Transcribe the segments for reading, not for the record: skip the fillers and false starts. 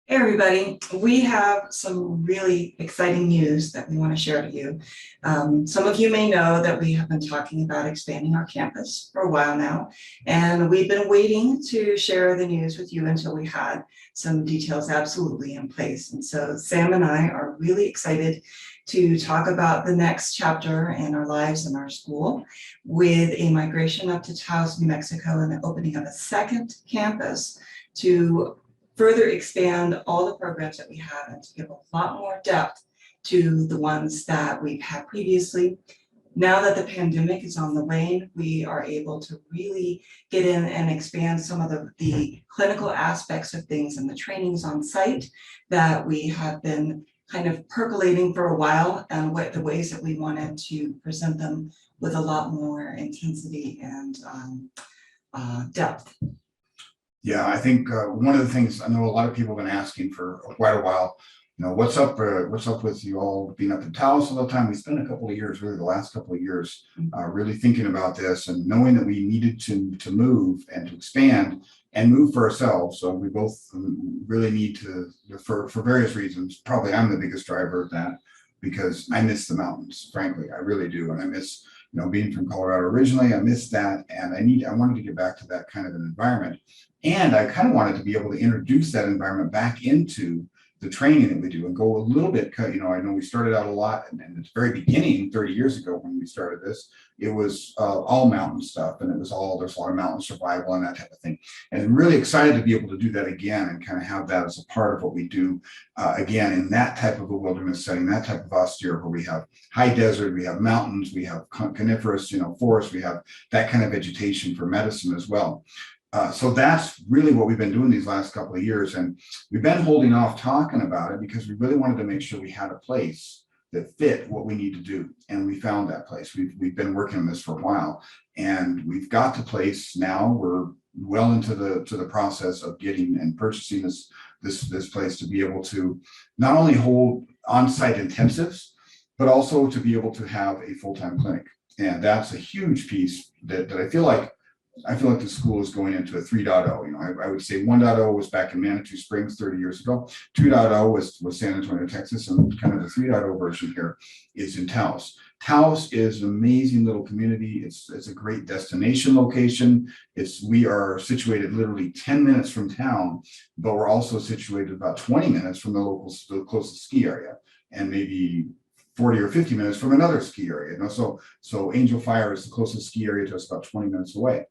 Hey everybody, we have some really exciting news that we want to share with you. Some of you may know that we have been talking about expanding our campus for a while now, and we've been waiting to share the news with you until we had some details absolutely in place. And so Sam and I are really excited to talk about the next chapter in our lives in our school with a migration up to Taos, New Mexico, and the opening of a second campus to further expand all the programs that we have and to give a lot more depth to the ones that we've had previously. Now that the pandemic is on the wane, we are able to really get in and expand some of the clinical aspects of things and the trainings on site that we have been kind of percolating for a while, and what the ways that we wanted to present them with a lot more intensity and depth. Yeah, I think one of the things I know a lot of people have been asking for quite a while, what's up with you all being up in Taos all the time? We spent a couple of years, really the last couple of years, really thinking about this and knowing that we needed to move and to expand and move for ourselves. So we both really need to, for various reasons. Probably I'm the biggest driver of that because I miss the mountains, frankly, I really do. And I miss, being from Colorado originally, I missed that. And I wanted to get back to that kind of an environment. And I kind of wanted to be able to introduce that environment back into the training that we do and go a little bit, I know we started out a lot, and at the very beginning, 30 years ago when we started this, it was all mountain stuff, and there's a lot of mountain survival and that type of thing. And I'm really excited to be able to do that again and kind of have that as a part of what we do again in that type of a wilderness setting, that type of austere where we have high desert, we have mountains, we have coniferous, forests, we have that kind of vegetation for medicine as well. So that's really what we've been doing these last couple of years. And we've been holding off talking about it because we really wanted to make sure we had a place that fit what we need to do. And we found that place. We've been working on this for a while, and we've got the place now. We're well into the process of getting and purchasing this place to be able to not only hold on-site intensives, but also to be able to have a full-time clinic. And that's a huge piece that I feel like the school is going into a 3.0. I would say 1.0 was back in Manitou Springs 30 years ago. 2.0 was San Antonio, Texas, and kind of the 3.0 version here is in Taos. Taos is an amazing little community. It's a great destination location. We are situated literally 10 minutes from town, but we're also situated about 20 minutes from the closest ski area, and maybe 40 or 50 minutes from another ski area. So Angel Fire is the closest ski area to us, about 20 minutes away.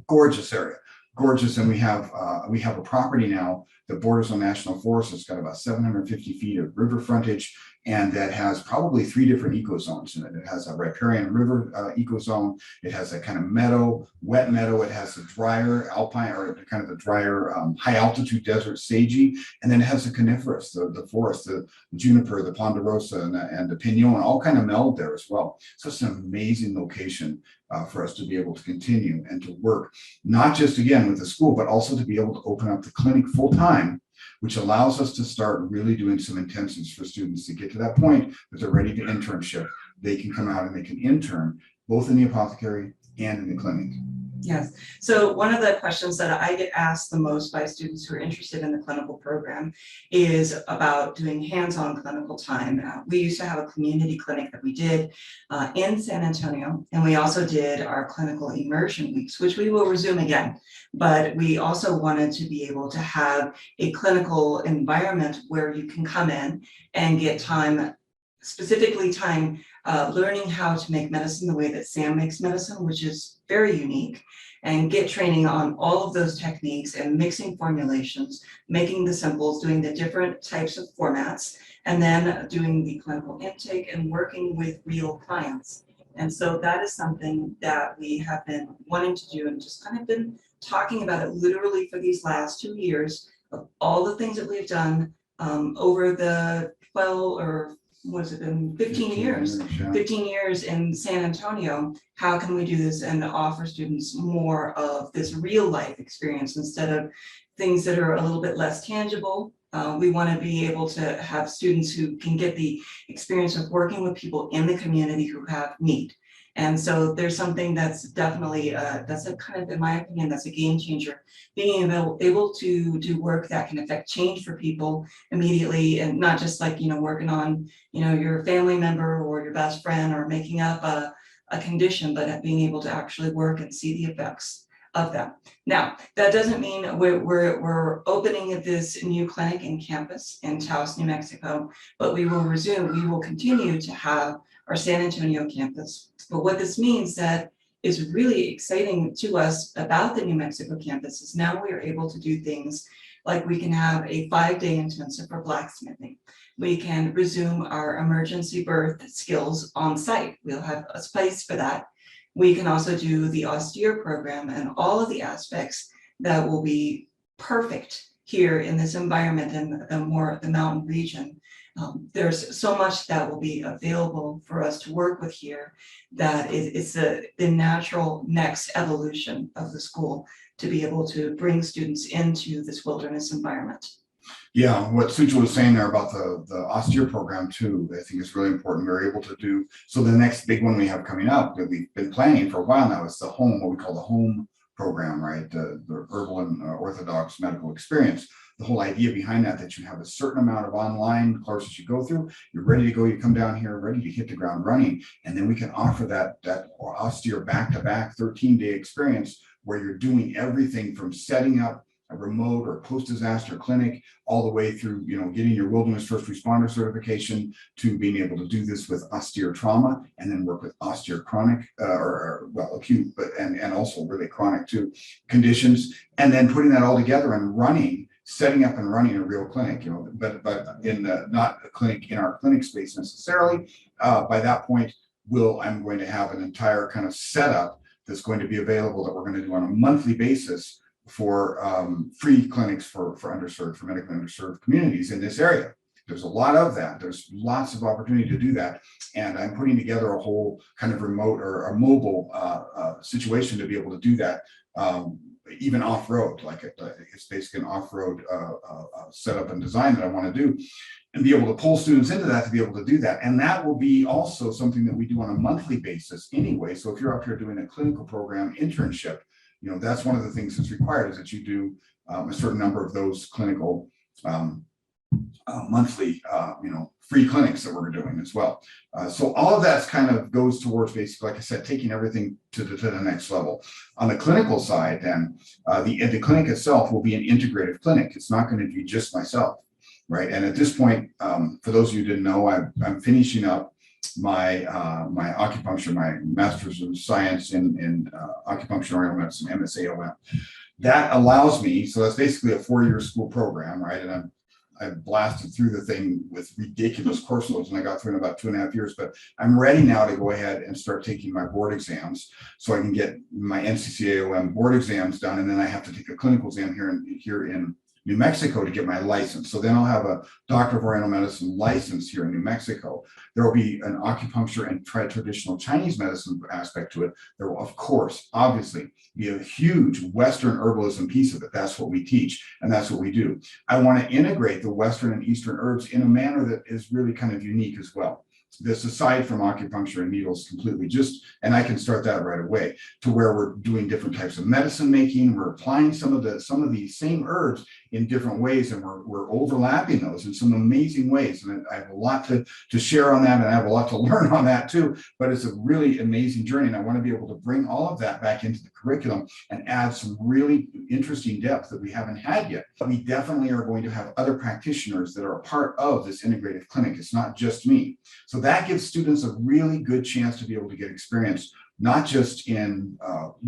Gorgeous area, gorgeous. And we have a property now that borders on National Forest. It's got about 750 feet of river frontage, and that has probably 3 different ecozones in it. It has a riparian river ecozone. It has a kind of meadow, wet meadow. It has a drier alpine, or kind of the drier high altitude desert sagey, and then it has the coniferous, the forest, the juniper, the ponderosa, and the pinon, all kind of meld there as well. So it's an amazing location for us to be able to continue and to work, not just again with the school, but also to be able to open up the clinic full time, which allows us to start really doing some intensives for students to get to that point that they're ready to internship. They can come out and they can intern both in the apothecary and in the clinic. Yes. So one of the questions that I get asked the most by students who are interested in the clinical program is about doing hands-on clinical time. We used to have a community clinic that we did in San Antonio, and we also did our clinical immersion weeks, which we will resume again. But we also wanted to be able to have a clinical environment where you can come in and get time, specifically time learning how to make medicine the way that Sam makes medicine, which is very unique, and get training on all of those techniques and mixing formulations, making the simples, doing the different types of formats, and then doing the clinical intake and working with real clients. And so that is something that we have been wanting to do and just kind of been talking about it literally for these last 2 years of all the things that we've done over the 12 or was it been 15 years, yeah. 15 years in San Antonio. How can we do this and offer students more of this real life experience instead of things that are a little bit less tangible? We want to be able to have students who can get the experience of working with people in the community who have need. And so there's something that's definitely, that's a kind of, in my opinion, that's a game changer. Being able to do work that can affect change for people immediately, and not just like, working on, your family member or your best friend or making up a condition, but at being able to actually work and see the effects of them. Now, that doesn't mean we're opening this new clinic in campus in Taos, New Mexico, but we will continue to have our San Antonio campus. But what this means that is really exciting to us about the New Mexico campus is now we are able to do things like we can have a 5-day intensive for blacksmithing. We can resume our emergency birth skills on site. We'll have a space for that. We can also do the austere program and all of the aspects that will be perfect here in this environment in the mountain region. There's so much that will be available for us to work with here that it's the natural next evolution of the school to be able to bring students into this wilderness environment. Yeah, what Suchil was saying there about the austere program too, I think is really important. We're able to do, so the next big one we have coming up that we've been planning for a while now is the home, what we call the home program, right? The herbal and orthodox medical experience. The whole idea behind that you have a certain amount of online courses you go through, you're ready to go, you come down here ready to hit the ground running, and then we can offer that austere back-to-back 13-day experience where you're doing everything from setting up a remote or post-disaster clinic all the way through, getting your wilderness first responder certification to being able to do this with austere trauma and then work with austere chronic acute, but and also really chronic too conditions, and then putting that all together and setting up and running a real clinic, but in not a clinic in our clinic space necessarily. By that point, I'm going to have an entire kind of setup that's going to be available that we're going to do on a monthly basis for free clinics for medically underserved communities in this area. There's a lot of that. There's lots of opportunity to do that. And I'm putting together a whole kind of remote or a mobile situation to be able to do that, even off-road. Like it's basically an off-road setup and design that I want to do, and be able to pull students into that to be able to do that. And that will be also something that we do on a monthly basis anyway. So if you're up here doing a clinical program internship, that's one of the things that's required is that you do a certain number of those clinical monthly, free clinics that we're doing as well. So all of that kind of goes towards basically, like I said, taking everything to the next level. On the clinical side, then the clinic itself will be an integrative clinic. It's not going to be just myself, right? And at this point, for those of you who didn't know, I'm finishing up my acupuncture, my master's of science in acupuncture oriental medicine, MSAOM. That allows me, so that's basically a 4-year school program, right? And I blasted through the thing with ridiculous course loads, and I got through in about 2.5 years, but I'm ready now to go ahead and start taking my board exams so I can get my NCCAOM board exams done, and then I have to take a clinical exam here in New Mexico to get my license. So then I'll have a Doctor of Oriental Medicine license here in New Mexico. There will be an acupuncture and traditional Chinese medicine aspect to it. There will, of course, obviously, be a huge Western herbalism piece of it. That's what we teach, and that's what we do. I want to integrate the Western and Eastern herbs in a manner that is really kind of unique as well. This aside from acupuncture and needles completely, and I can start that right away, to where we're doing different types of medicine making. We're applying some of these same herbs in different ways, and we're overlapping those in some amazing ways. And I have a lot to share on that, and I have a lot to learn on that too, but it's a really amazing journey. And I want to be able to bring all of that back into the curriculum and add some really interesting depth that we haven't had yet. But we definitely are going to have other practitioners that are a part of this integrative clinic. It's not just me. So that gives students a really good chance to be able to get experience, not just in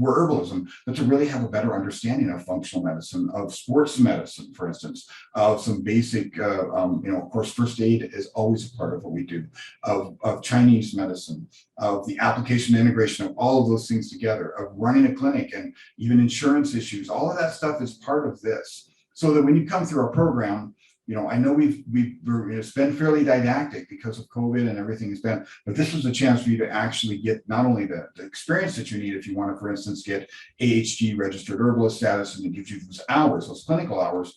herbalism, but to really have a better understanding of functional medicine, of sports medicine, for instance, of some basic, of course, first aid is always a part of what we do, of Chinese medicine, of the application and integration of all of those things together, of running a clinic and even insurance issues. All of that stuff is part of this. So that when you come through our program, I know it's been fairly didactic because of COVID and everything has been, but this was a chance for you to actually get not only the experience that you need if you want to, for instance, get AHG registered herbalist status, and it gives you those hours, those clinical hours,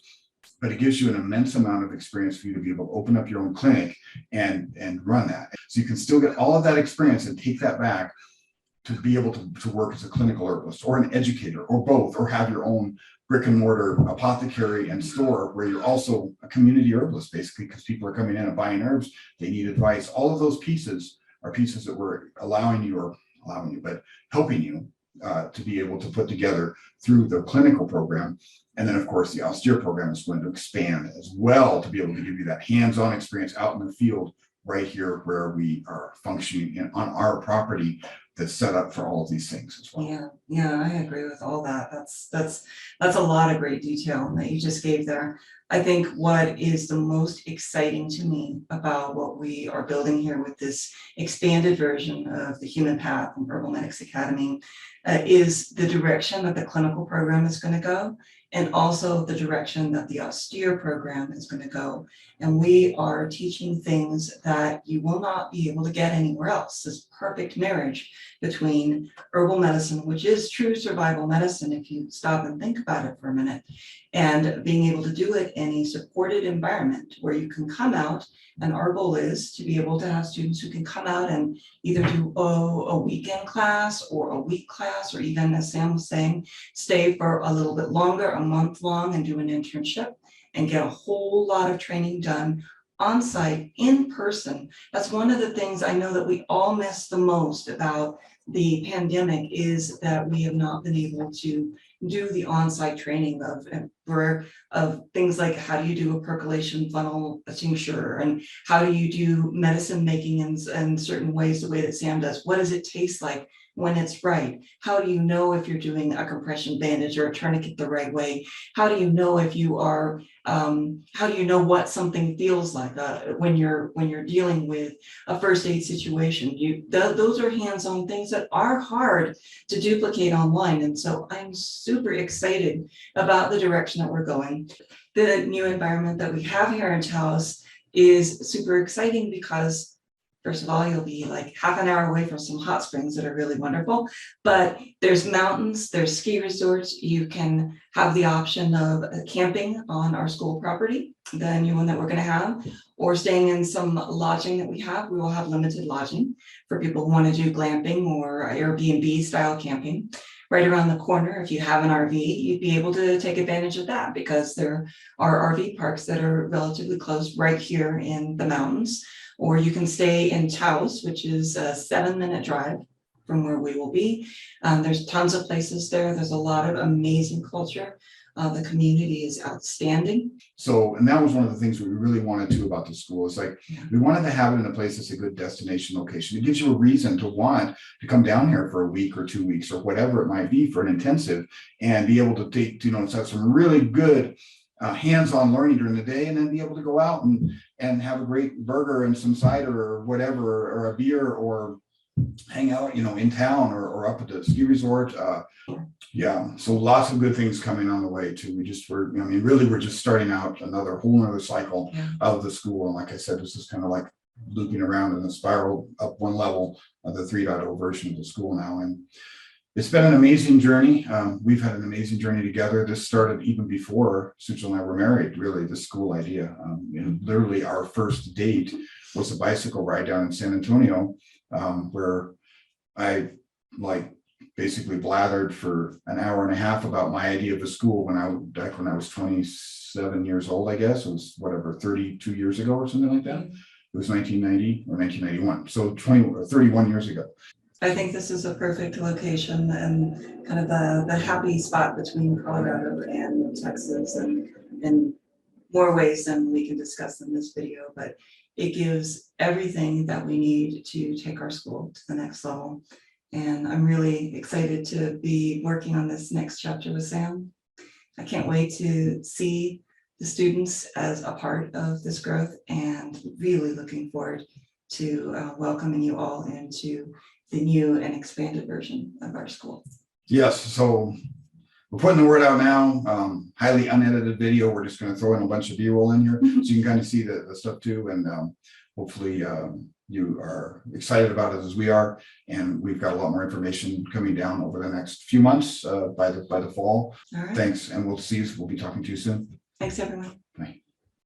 but it gives you an immense amount of experience for you to be able to open up your own clinic and run that. So you can still get all of that experience and take that back to be able to work as a clinical herbalist or an educator or both, or have your own brick and mortar apothecary and store where you're also a community herbalist, basically, because people are coming in and buying herbs, they need advice. All of those pieces are pieces that we're but helping you to be able to put together through the clinical program. And then, of course, the austere program is going to expand as well to be able to give you that hands-on experience out in the field right here where we are functioning on our property that's set up for all of these things as well. Yeah, I agree with all that. That's a lot of great detail that you just gave there. I think what is the most exciting to me about what we are building here with this expanded version of the Human Path and Herbal Medics Academy is the direction that the clinical program is going to go, and also the direction that the austere program is going to go. And we are teaching things that you will not be able to get anywhere else. This perfect marriage between herbal medicine, which is true survival medicine if you stop and think about it for a minute, and being able to do it in a supported environment where you can come out. And our goal is to be able to have students who can come out and either do a weekend class or a week class, or even, as Sam was saying, stay for a little bit longer, a month long, and do an internship and get a whole lot of training done on site, in person. That's one of the things I know that we all miss the most about the pandemic, is that we have not been able to do the on-site training of things like how do you do a percolation funnel, a tincture, and how do you do medicine making in certain ways, the way that Sam does. What does it taste like when it's right? How do you know if you're doing a compression bandage or a tourniquet the right way? How do you know if you are, how do you know what something feels like when you're dealing with a first aid situation? Those are hands-on things that are hard to duplicate online. And so I'm super excited about the direction that we're going. The new environment that we have here in Taos is super exciting because, first of all, you'll be like half an hour away from some hot springs that are really wonderful, but there's mountains, there's ski resorts. You can have the option of camping on our school property, the new one that we're going to have, or staying in some lodging that we have. We will have limited lodging for people who want to do glamping or Airbnb style camping. Right around the corner, if you have an RV, you'd be able to take advantage of that, because there are RV parks that are relatively close right here in the mountains. Or you can stay in Taos, which is a 7-minute drive from where we will be. There's tons of places there. There's a lot of amazing culture. The community is outstanding. So, and that was one of the things we really wanted to about the school. It's like, we wanted to have it in a place that's a good destination location. It gives you a reason to want to come down here for a week or 2 weeks or whatever it might be for an intensive, and be able to take, have some really good hands-on learning during the day, and then be able to go out and have a great burger and some cider or whatever, or a beer, or hang out, in town or up at the ski resort. So lots of good things coming on the way too. We're just starting out whole nother cycle of the school. And like I said, this is kind of like looping around in a spiral up one level of the 3.0 version of the school now. And it's been an amazing journey. We've had an amazing journey together. This started even before Suchil and I were married, really, the school idea. Literally our first date was a bicycle ride down in San Antonio, where I basically blathered for an hour and a half about my idea of a school back when I was 27 years old, I guess. It was 32 years ago or something like that. It was 1990 or 1991. So 31 years ago. I think this is a perfect location and kind of the happy spot between Colorado and Texas, and in more ways than we can discuss in this video, but it gives everything that we need to take our school to the next level. And I'm really excited to be working on this next chapter with Sam. I can't wait to see the students as a part of this growth, and really looking forward to welcoming you all into the new and expanded version of our school. Yes, so we're putting the word out now. Highly unedited video. We're just going to throw in a bunch of B-roll in here so you can kind of see the stuff too. And hopefully you are excited about it as we are. And we've got a lot more information coming down over the next few months by the fall. All right. Thanks. And we'll be talking to you soon. Thanks, everyone.